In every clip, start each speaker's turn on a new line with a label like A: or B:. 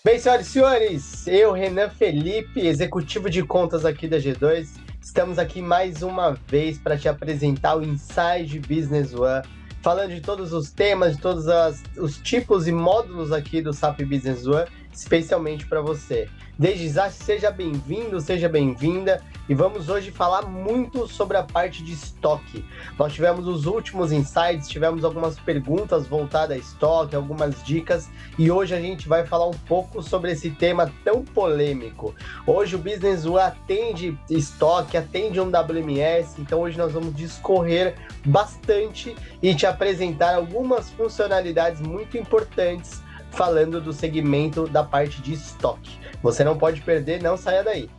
A: Bem, senhoras e senhores, eu, Renan Felipe, executivo de contas aqui da G2, estamos aqui mais uma vez para te apresentar o Inside Business One, falando de todos os temas, de todos os tipos e módulos aqui do SAP Business One, especialmente para você. Desde já, seja bem-vindo, seja bem-vinda, e vamos hoje falar muito sobre a parte de estoque. Nós tivemos os últimos insights, tivemos algumas perguntas voltadas a estoque, algumas dicas, e hoje a gente vai falar um pouco sobre esse tema tão polêmico. Hoje o Business One atende estoque, atende um WMS, então hoje nós vamos discorrer bastante e te apresentar algumas funcionalidades muito importantes falando do segmento da parte de estoque. Você não pode perder, não saia daí.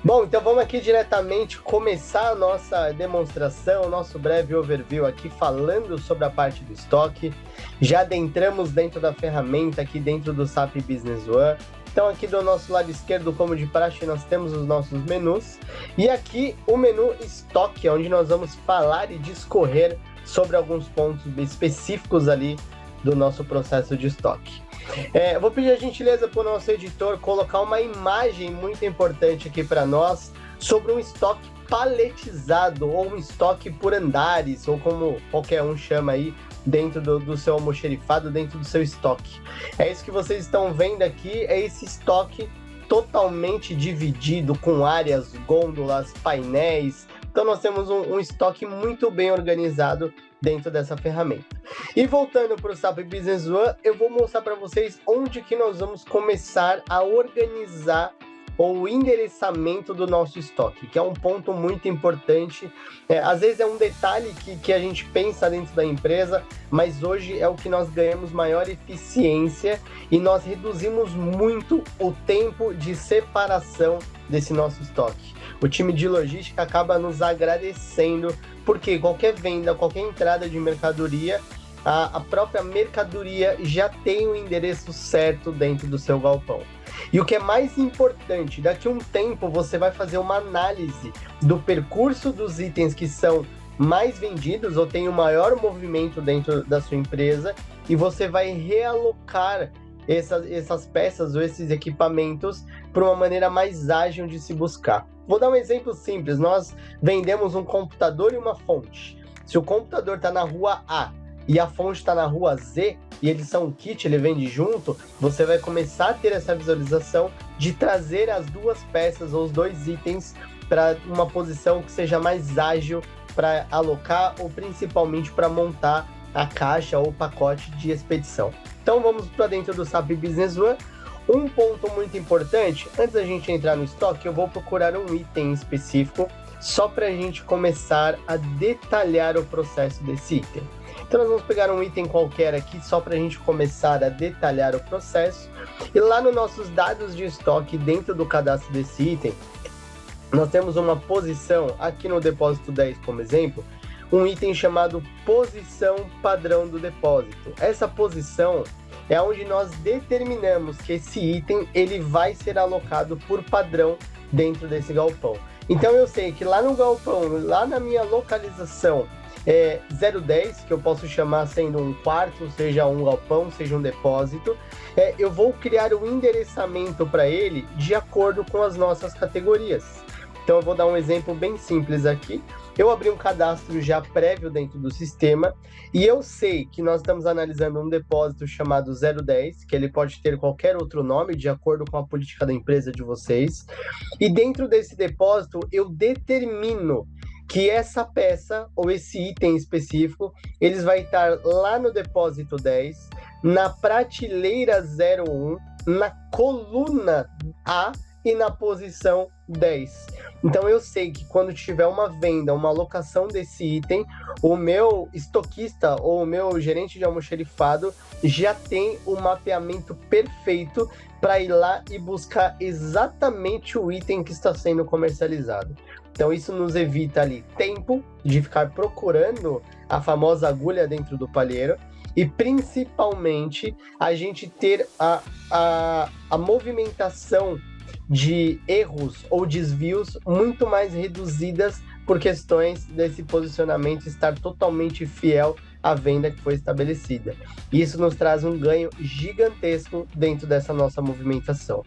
A: Bom, então vamos aqui diretamente começar a nossa demonstração, nosso breve overview aqui falando sobre a parte do estoque. Já adentramos dentro da ferramenta aqui dentro do SAP Business One. Então aqui do nosso lado esquerdo, como de praxe, nós temos os nossos menus. E aqui o menu estoque, onde nós vamos falar e discorrer sobre alguns pontos específicos ali do nosso processo de estoque. Eu vou pedir a gentileza para o nosso editor colocar uma imagem muito importante aqui para nós sobre um estoque paletizado ou um estoque por andares, ou como qualquer um chama aí, dentro do seu almoxerifado, dentro do seu estoque. É isso que vocês estão vendo aqui, é esse estoque totalmente dividido com áreas, gôndolas, painéis. Então nós temos um estoque muito bem organizado dentro dessa ferramenta. E voltando para o SAP Business One, eu vou mostrar para vocês onde que nós vamos começar a organizar o endereçamento do nosso estoque, que é um ponto muito importante. Às vezes é um detalhe que a gente pensa dentro da empresa, mas hoje é o que nós ganhamos maior eficiência e nós reduzimos muito o tempo de separação desse nosso estoque. O time de logística acaba nos agradecendo, porque qualquer venda, qualquer entrada de mercadoria, a própria mercadoria já tem o endereço certo dentro do seu galpão. E o que é mais importante, daqui a um tempo você vai fazer uma análise do percurso dos itens que são mais vendidos ou tem o maior movimento dentro da sua empresa e você vai realocar essas peças ou esses equipamentos para uma maneira mais ágil de se buscar. Vou dar um exemplo simples, nós vendemos um computador e uma fonte. Se o computador está na rua A e a fonte está na rua Z, e eles são um kit, ele vende junto, você vai começar a ter essa visualização de trazer as duas peças ou os dois itens para uma posição que seja mais ágil para alocar ou principalmente para montar a caixa ou o pacote de expedição. Então vamos para dentro do SAP Business One. Um ponto muito importante, antes da gente entrar no estoque, eu vou procurar um item específico só para a gente começar a detalhar o processo desse item. Então nós vamos pegar um item qualquer aqui só para a gente começar a detalhar o processo. E lá nos nossos dados de estoque, dentro do cadastro desse item, nós temos uma posição, aqui no depósito 10 como exemplo, um item chamado posição padrão do depósito. Essa posição é onde nós determinamos que esse item ele vai ser alocado por padrão dentro desse galpão. Então eu sei que lá no galpão, lá na minha localização 010, que eu posso chamar sendo um quarto, seja um galpão, seja um depósito, eu vou criar o endereçamento para ele de acordo com as nossas categorias. Então eu vou dar um exemplo bem simples aqui. Eu abri um cadastro já prévio dentro do sistema e eu sei que nós estamos analisando um depósito chamado 010, que ele pode ter qualquer outro nome, de acordo com a política da empresa de vocês. E dentro desse depósito, eu determino que essa peça, ou esse item específico, eles vai estar lá no depósito 10, na prateleira 01, na coluna A e na posição 10. Então eu sei que quando tiver uma venda, uma alocação desse item, o meu estoquista ou o meu gerente de almoxerifado já tem o mapeamento perfeito para ir lá e buscar exatamente o item que está sendo comercializado. Então isso nos evita ali tempo de ficar procurando a famosa agulha dentro do palheiro e principalmente a gente ter a movimentação de erros ou desvios muito mais reduzidas por questões desse posicionamento estar totalmente fiel à venda que foi estabelecida. Isso nos traz um ganho gigantesco dentro dessa nossa movimentação.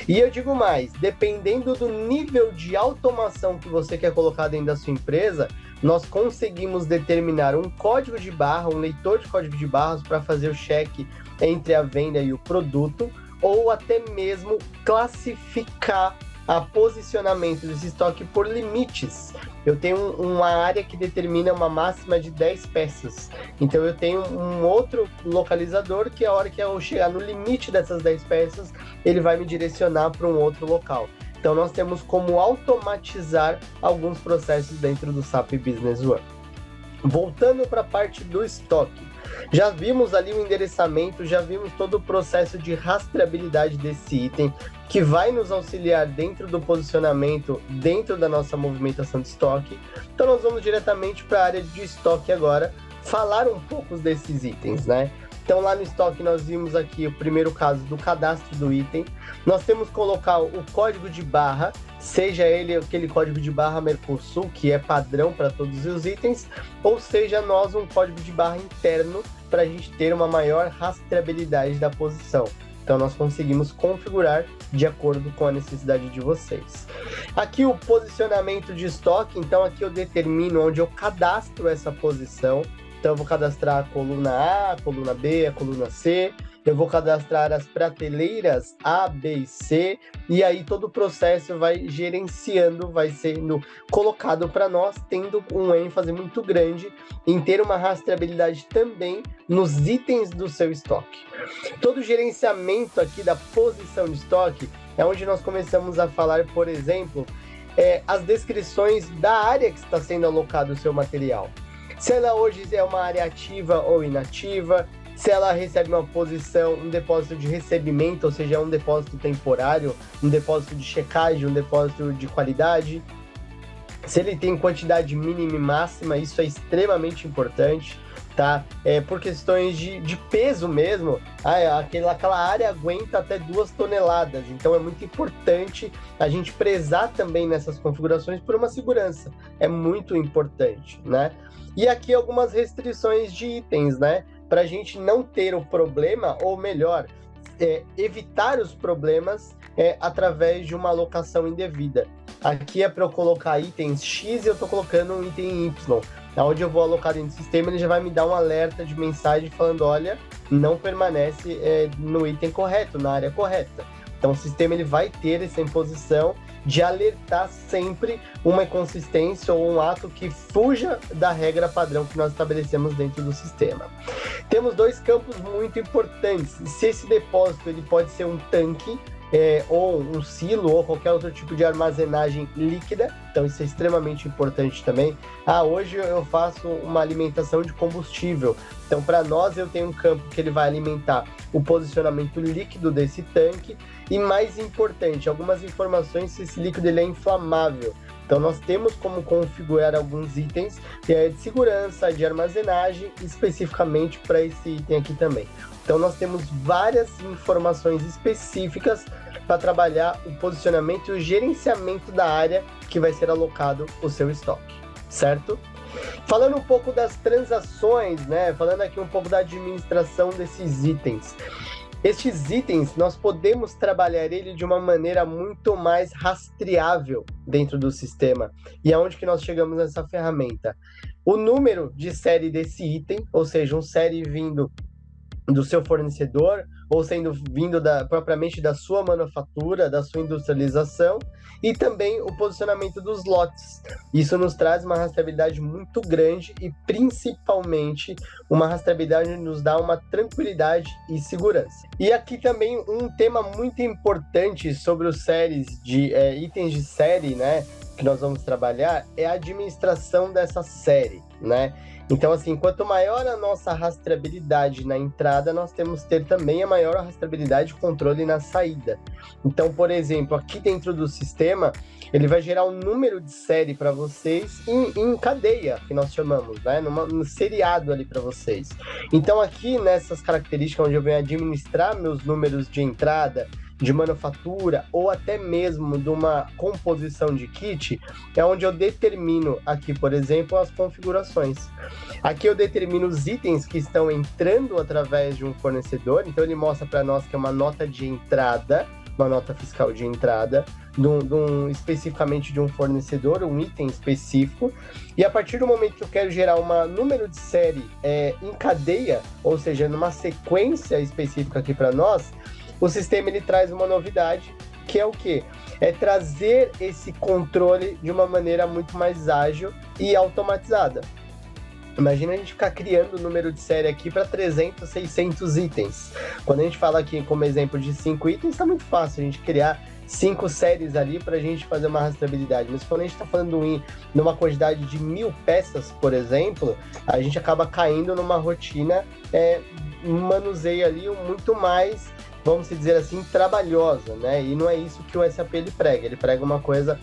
A: E eu digo mais, dependendo do nível de automação que você quer colocar dentro da sua empresa, nós conseguimos determinar um código de barra, um leitor de código de barras para fazer o cheque entre a venda e o produto, ou até mesmo classificar a posicionamento desse estoque por limites. Eu tenho uma área que determina uma máxima de 10 peças. Então eu tenho um outro localizador que a hora que eu chegar no limite dessas 10 peças, ele vai me direcionar para um outro local. Então nós temos como automatizar alguns processos dentro do SAP Business One. Voltando para a parte do estoque. Já vimos ali o endereçamento, já vimos todo o processo de rastreabilidade desse item, que vai nos auxiliar dentro do posicionamento, dentro da nossa movimentação de estoque. Então nós vamos diretamente para a área de estoque agora, falar um pouco desses itens, né? Então lá no estoque nós vimos aqui o primeiro caso do cadastro do item. Nós temos que colocar o código de barra, seja ele aquele código de barra Mercosul, que é padrão para todos os itens, ou seja nós um código de barra interno para a gente ter uma maior rastreabilidade da posição. Então nós conseguimos configurar de acordo com a necessidade de vocês. Aqui o posicionamento de estoque, então aqui eu determino onde eu cadastro essa posição. Então eu vou cadastrar a coluna A, a coluna B, a coluna C, eu vou cadastrar as prateleiras A, B e C, e aí todo o processo vai gerenciando, vai sendo colocado para nós, tendo um ênfase muito grande em ter uma rastreabilidade também nos itens do seu estoque. Todo o gerenciamento aqui da posição de estoque é onde nós começamos a falar, por exemplo, as descrições da área que está sendo alocado o seu material. Se ela hoje é uma área ativa ou inativa, se ela recebe uma posição, um depósito de recebimento, ou seja, um depósito temporário, um depósito de checagem, um depósito de qualidade. Se ele tem quantidade mínima e máxima, isso é extremamente importante, tá? Por questões de peso mesmo, aquela área aguenta até 2 toneladas, então é muito importante a gente prezar também nessas configurações por uma segurança, é muito importante, né? E aqui algumas restrições de itens, né? Para a gente não ter o problema, ou melhor, evitar os problemas através de uma alocação indevida. Aqui é para eu colocar itens X e eu estou colocando um item Y. Onde eu vou alocar dentro do sistema, ele já vai me dar um alerta de mensagem falando, olha, não permanece no item correto, na área correta. Então o sistema ele vai ter essa imposição de alertar sempre uma inconsistência ou um ato que fuja da regra padrão que nós estabelecemos dentro do sistema. Temos 2 campos muito importantes. Se esse depósito ele pode ser um tanque, ou um silo, ou qualquer outro tipo de armazenagem líquida, então isso é extremamente importante também. Hoje eu faço uma alimentação de combustível, então para nós eu tenho um campo que ele vai alimentar o posicionamento líquido desse tanque, e mais importante, algumas informações se esse líquido ele é inflamável. Então nós temos como configurar alguns itens de segurança, de armazenagem, especificamente para esse item aqui também. Então nós temos várias informações específicas para trabalhar o posicionamento e o gerenciamento da área que vai ser alocado o seu estoque, certo? Falando um pouco das transações, né? Falando aqui um pouco da administração desses itens. Estes itens, nós podemos trabalhar ele de uma maneira muito mais rastreável dentro do sistema. E aonde que nós chegamos nessa ferramenta? O número de série desse item, ou seja, um série vindo do seu fornecedor, ou sendo vindo propriamente da sua manufatura, da sua industrialização, e também o posicionamento dos lotes. Isso nos traz uma rastreabilidade muito grande e, principalmente, uma rastreabilidade que nos dá uma tranquilidade e segurança. E aqui também um tema muito importante sobre os séries de itens de série, né, que nós vamos trabalhar, é a administração dessa série, né? Então, assim, quanto maior a nossa rastreabilidade na entrada, nós temos que ter também a maior rastreabilidade e controle na saída. Então, por exemplo, aqui dentro do sistema, ele vai gerar um número de série para vocês em cadeia, que nós chamamos, né? No seriado ali para vocês. Então, aqui nessas características onde eu venho administrar meus números de entrada, de manufatura ou até mesmo de uma composição de kit, é onde eu determino aqui, por exemplo, as configurações. Aqui eu determino os itens que estão entrando através de um fornecedor, então ele mostra para nós que é uma nota de entrada, uma nota fiscal de entrada, especificamente de um fornecedor, um item específico, e a partir do momento que eu quero gerar um número de série em cadeia, ou seja, numa sequência específica aqui para nós, o sistema ele traz uma novidade, que é o quê? É trazer esse controle de uma maneira muito mais ágil e automatizada. Imagina a gente ficar criando o número de série aqui para 300, 600 itens. Quando a gente fala aqui como exemplo de 5 itens, está muito fácil a gente criar 5 séries ali para a gente fazer uma rastreabilidade. Mas quando a gente está falando numa quantidade de 1000 peças, por exemplo, a gente acaba caindo numa rotina, manuseio ali muito mais, vamos dizer assim, trabalhosa, né? E não é isso que o SAP ele prega. Ele prega uma coisa,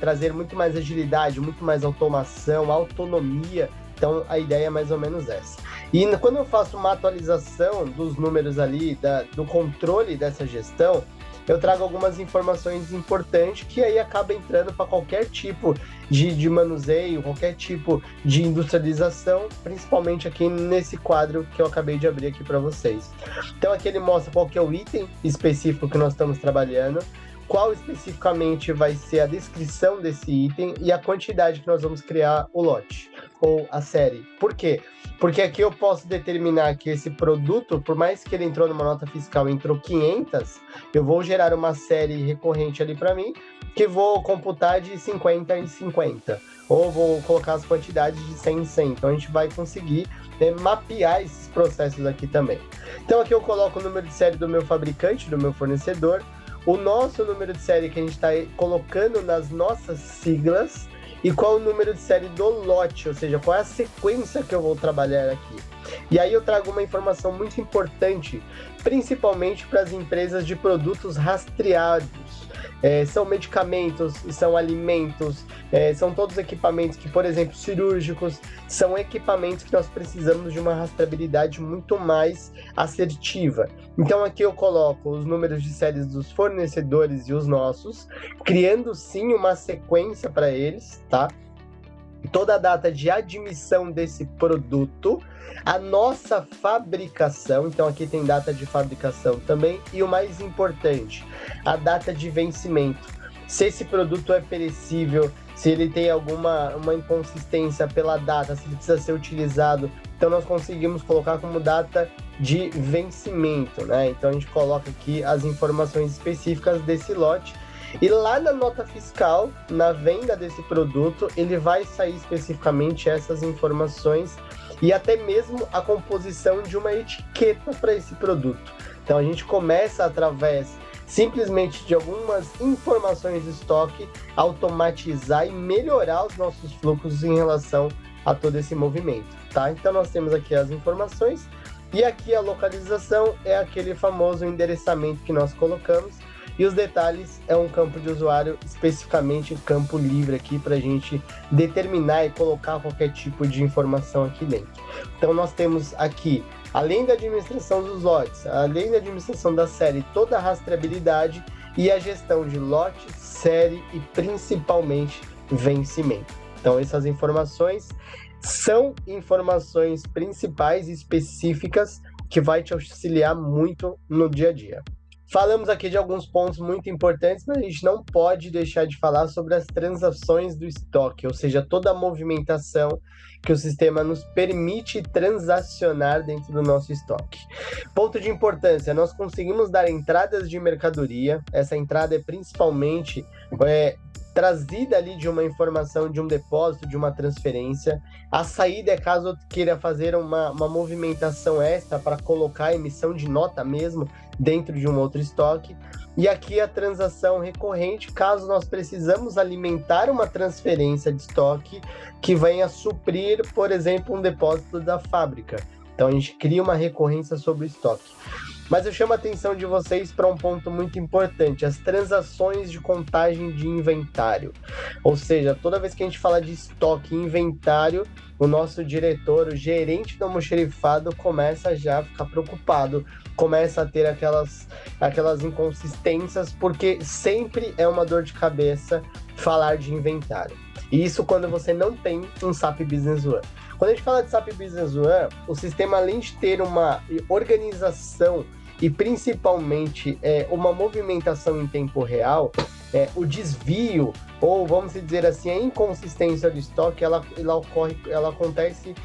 A: trazer muito mais agilidade, muito mais automação, autonomia. Então, a ideia é mais ou menos essa. E quando eu faço uma atualização dos números ali, do controle dessa gestão, eu trago algumas informações importantes que aí acaba entrando para qualquer tipo de manuseio, qualquer tipo de industrialização, principalmente aqui nesse quadro que eu acabei de abrir aqui para vocês. Então, aqui ele mostra qual que é o item específico que nós estamos trabalhando, qual especificamente vai ser a descrição desse item e a quantidade que nós vamos criar o lote ou a série. Por quê? Porque aqui eu posso determinar que esse produto, por mais que ele entrou numa nota fiscal, entrou 500, eu vou gerar uma série recorrente ali para mim, que vou computar de 50 em 50, ou vou colocar as quantidades de 100 em 100. Então a gente vai conseguir mapear esses processos aqui também. Então aqui eu coloco o número de série do meu fabricante, do meu fornecedor, o nosso número de série que a gente está colocando nas nossas siglas e qual o número de série do lote, ou seja, qual é a sequência que eu vou trabalhar aqui. E aí eu trago uma informação muito importante, principalmente para as empresas de produtos rastreados. São medicamentos, são alimentos, são todos equipamentos que, por exemplo, cirúrgicos, são equipamentos que nós precisamos de uma rastreabilidade muito mais assertiva. Então aqui eu coloco os números de séries dos fornecedores e os nossos, criando sim uma sequência para eles, tá? Toda a data de admissão desse produto, a nossa fabricação, então aqui tem data de fabricação também, e o mais importante, a data de vencimento. Se esse produto é perecível, se ele tem uma inconsistência pela data, se ele precisa ser utilizado, então nós conseguimos colocar como data de vencimento, né? Então a gente coloca aqui as informações específicas desse lote. E lá na nota fiscal, na venda desse produto, ele vai sair especificamente essas informações e até mesmo a composição de uma etiqueta para esse produto. Então a gente começa através simplesmente de algumas informações de estoque, automatizar e melhorar os nossos fluxos em relação a todo esse movimento, tá? Então nós temos aqui as informações e aqui a localização é aquele famoso endereçamento que nós colocamos. E os detalhes é um campo de usuário, especificamente campo livre aqui, para a gente determinar e colocar qualquer tipo de informação aqui dentro. Então nós temos aqui, além da administração dos lotes, além da administração da série, toda a rastreabilidade e a gestão de lote, série e principalmente vencimento. Então essas informações são informações principais e específicas que vai te auxiliar muito no dia a dia. Falamos aqui de alguns pontos muito importantes, mas a gente não pode deixar de falar sobre as transações do estoque, ou seja, toda a movimentação que o sistema nos permite transacionar dentro do nosso estoque. Ponto de importância, nós conseguimos dar entradas de mercadoria, essa entrada é principalmente trazida ali de uma informação de um depósito, de uma transferência. A saída é caso eu queira fazer uma movimentação extra para colocar a emissão de nota mesmo dentro de um outro estoque. E aqui a transação recorrente, caso nós precisamos alimentar uma transferência de estoque que venha suprir, por exemplo, um depósito da fábrica. Então a gente cria uma recorrência sobre o estoque. Mas eu chamo a atenção de vocês para um ponto muito importante, as transações de contagem de inventário. Ou seja, toda vez que a gente fala de estoque e inventário, o nosso diretor, o gerente do almoxerifado começa já a ficar preocupado, começa a ter aquelas inconsistências, porque sempre é uma dor de cabeça falar de inventário. E isso quando você não tem um SAP Business One. Quando a gente fala de SAP Business One, o sistema, além de ter uma organização e principalmente uma movimentação em tempo real, o desvio, ou vamos dizer assim, a inconsistência do estoque, ela acontece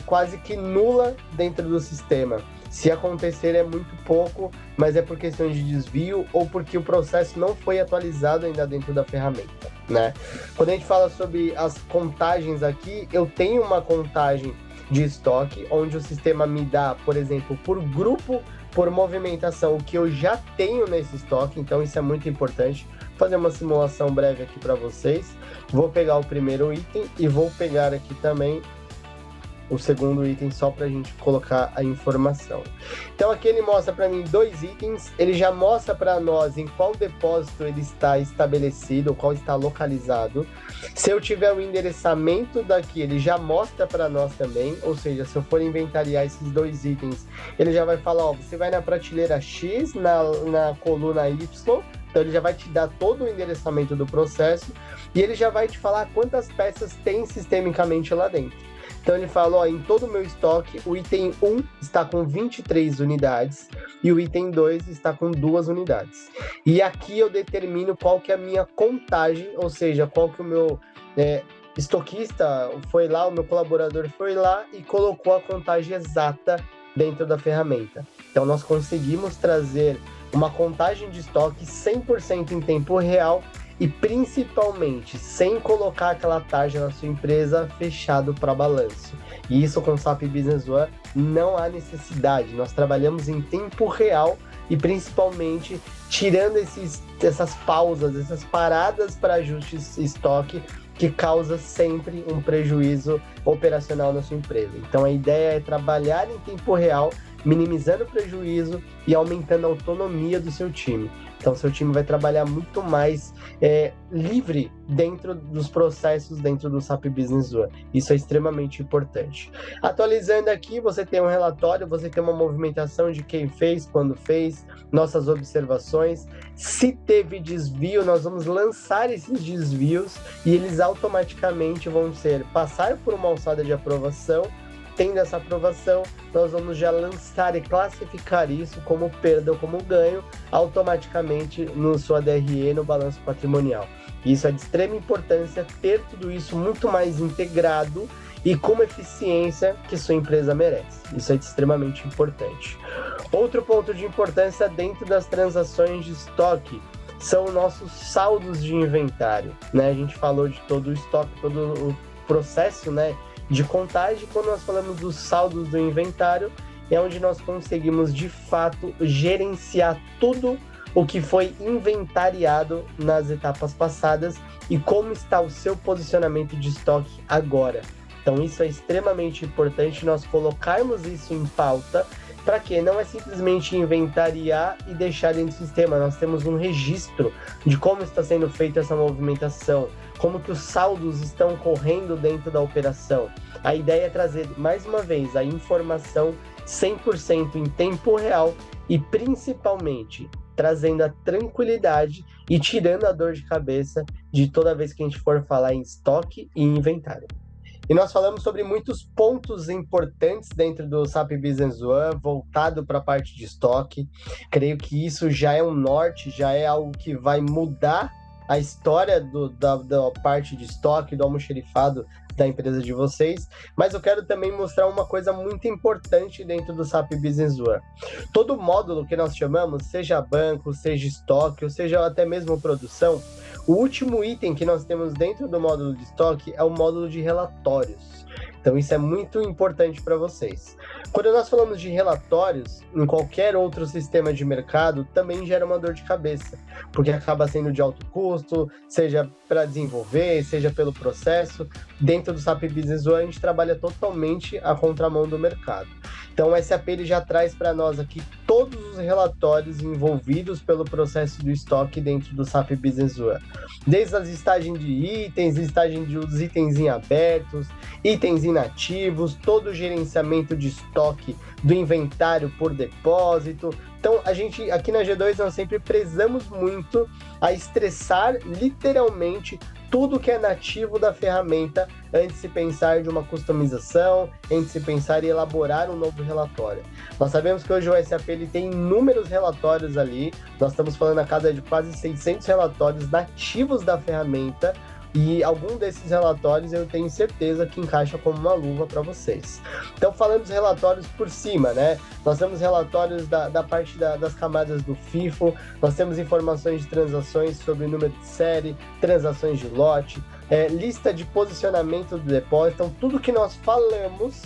A: quase que nula dentro do sistema. Se acontecer é muito pouco, mas é por questão de desvio ou porque o processo não foi atualizado ainda dentro da ferramenta, né? Quando a gente fala sobre as contagens aqui, eu tenho uma contagem de estoque, onde o sistema me dá, por exemplo, por grupo, por movimentação, o que eu já tenho nesse estoque, então isso é muito importante. Vou fazer uma simulação breve aqui para vocês. Vou pegar o primeiro item e vou pegar aqui também o segundo item, só para a gente colocar a informação. Então aqui ele mostra para mim 2 itens, ele já mostra para nós em qual depósito ele está estabelecido, qual está localizado. Se eu tiver o endereçamento daqui, ele já mostra para nós também, ou seja, se eu for inventariar esses 2 itens, ele já vai falar, ó, você vai na prateleira X, na coluna Y, então ele já vai te dar todo o endereçamento do processo e ele já vai te falar quantas peças tem sistemicamente lá dentro. Então ele fala, ó, em todo o meu estoque, o item 1 está com 23 unidades e o item 2 está com 2 unidades. E aqui eu determino qual que é a minha contagem, ou seja, qual que o meu estoquista foi lá, o meu colaborador foi lá e colocou a contagem exata dentro da ferramenta. Então nós conseguimos trazer uma contagem de estoque 100% em tempo real e principalmente sem colocar aquela tarja na sua empresa fechado para balanço. E isso com o SAP Business One não há necessidade. Nós trabalhamos em tempo real e principalmente tirando essas pausas, essas paradas para ajustes estoque que causa sempre um prejuízo operacional na sua empresa. Então a ideia é trabalhar em tempo real, minimizando o prejuízo e aumentando a autonomia do seu time. Então, seu time vai trabalhar muito mais livre dentro dos processos, dentro do SAP Business One. Isso é extremamente importante. Atualizando aqui, você tem um relatório, você tem uma movimentação de quem fez, quando fez, nossas observações. Se teve desvio, nós vamos lançar esses desvios e eles automaticamente vão passar por uma alçada de aprovação. Tendo essa aprovação, nós vamos já lançar e classificar isso como perda ou como ganho automaticamente no sua DRE, no balanço patrimonial. Isso é de extrema importância, ter tudo isso muito mais integrado e com uma eficiência que sua empresa merece. Isso é extremamente importante. Outro ponto de importância dentro das transações de estoque são nossos saldos de inventário, né? A gente falou de todo o estoque, todo o processo, né, de contagem. Quando nós falamos dos saldos do inventário, é onde nós conseguimos de fato gerenciar tudo o que foi inventariado nas etapas passadas e como está o seu posicionamento de estoque agora. Então isso é extremamente importante nós colocarmos isso em pauta, para que não é simplesmente inventariar e deixar dentro do sistema. Nós temos um registro de como está sendo feita essa movimentação, como que os saldos estão correndo dentro da operação. A ideia é trazer, mais uma vez, a informação 100% em tempo real e, principalmente, trazendo a tranquilidade e tirando a dor de cabeça de toda vez que a gente for falar em estoque e inventário. E nós falamos sobre muitos pontos importantes dentro do SAP Business One, voltado para a parte de estoque. Creio que isso já é um norte, já é algo que vai mudar a história da parte de estoque, do almoxerifado da empresa de vocês, mas eu quero também mostrar uma coisa muito importante dentro do SAP Business One. Todo módulo que nós chamamos, seja banco, seja estoque, ou seja até mesmo produção, o último item que nós temos dentro do módulo de estoque é o módulo de relatórios. Então isso é muito importante para vocês. Quando nós falamos de relatórios, em qualquer outro sistema de mercado, também gera uma dor de cabeça, porque acaba sendo de alto custo, seja para desenvolver, seja pelo processo. Dentro do SAP Business One, a gente trabalha totalmente a contramão do mercado. Então o SAP ele já traz para nós aqui todos os relatórios envolvidos pelo processo do estoque dentro do SAP Business One. Desde as listagens de itens, listagem dos itens em abertos, itens em inativos, todo o gerenciamento de estoque do inventário por depósito. Então, a gente, aqui na G2, nós sempre prezamos muito a estressar, literalmente, tudo que é nativo da ferramenta antes de se pensar de uma customização, antes de se pensar em elaborar um novo relatório. Nós sabemos que hoje o SAP ele tem inúmeros relatórios ali, nós estamos falando a cada de quase 600 relatórios nativos da ferramenta, e algum desses relatórios eu tenho certeza que encaixa como uma luva para vocês. Então, falando dos relatórios por cima, né? Nós temos relatórios da parte das camadas do FIFO, nós temos informações de transações sobre número de série, transações de lote, lista de posicionamento do depósito. Então, tudo que nós falamos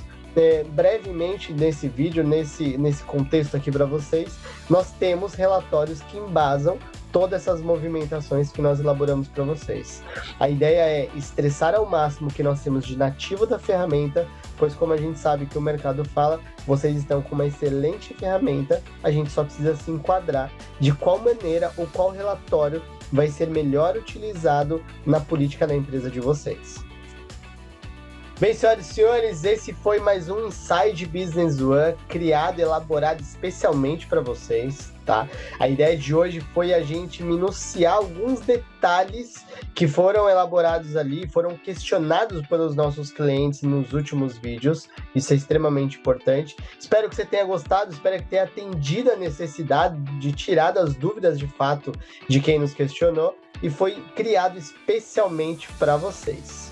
A: brevemente nesse vídeo, nesse contexto aqui para vocês, nós temos relatórios que embasam todas essas movimentações que nós elaboramos para vocês. A ideia é estressar ao máximo o que nós temos de nativo da ferramenta, pois como a gente sabe que o mercado fala, vocês estão com uma excelente ferramenta, a gente só precisa se enquadrar de qual maneira ou qual relatório vai ser melhor utilizado na política da empresa de vocês. Bem, senhoras e senhores, esse foi mais um Inside Business One, criado e elaborado especialmente para vocês, tá? A ideia de hoje foi a gente minuciar alguns detalhes que foram elaborados ali, foram questionados pelos nossos clientes nos últimos vídeos, isso é extremamente importante. Espero que você tenha gostado, espero que tenha atendido a necessidade de tirar das dúvidas de fato de quem nos questionou, e foi criado especialmente para vocês.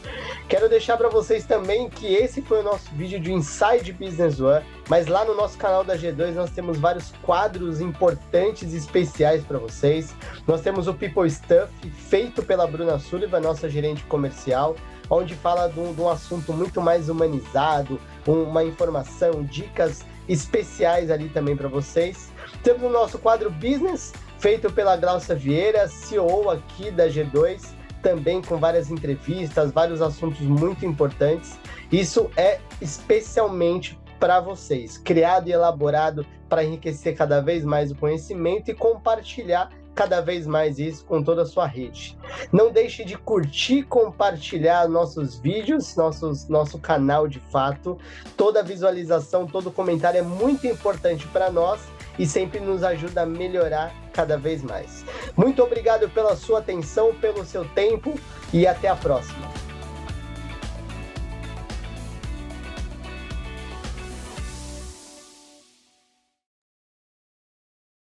A: Quero deixar para vocês também que esse foi o nosso vídeo de Inside Business One, mas lá no nosso canal da G2 nós temos vários quadros importantes e especiais para vocês. Nós temos o People Stuff, feito pela Bruna Sullivan, nossa gerente comercial, onde fala de um assunto muito mais humanizado, uma informação, dicas especiais ali também para vocês. Temos o nosso quadro Business, feito pela Glaucia Vieira, CEO aqui da G2, também com várias entrevistas, vários assuntos muito importantes. Isso é especialmente para vocês, criado e elaborado para enriquecer cada vez mais o conhecimento e compartilhar cada vez mais isso com toda a sua rede. Não deixe de curtir, compartilhar nossos vídeos, nosso canal de fato. Toda visualização, todo comentário é muito importante para nós e sempre nos ajuda a melhorar cada vez mais. Muito obrigado pela sua atenção, pelo seu tempo e até a próxima.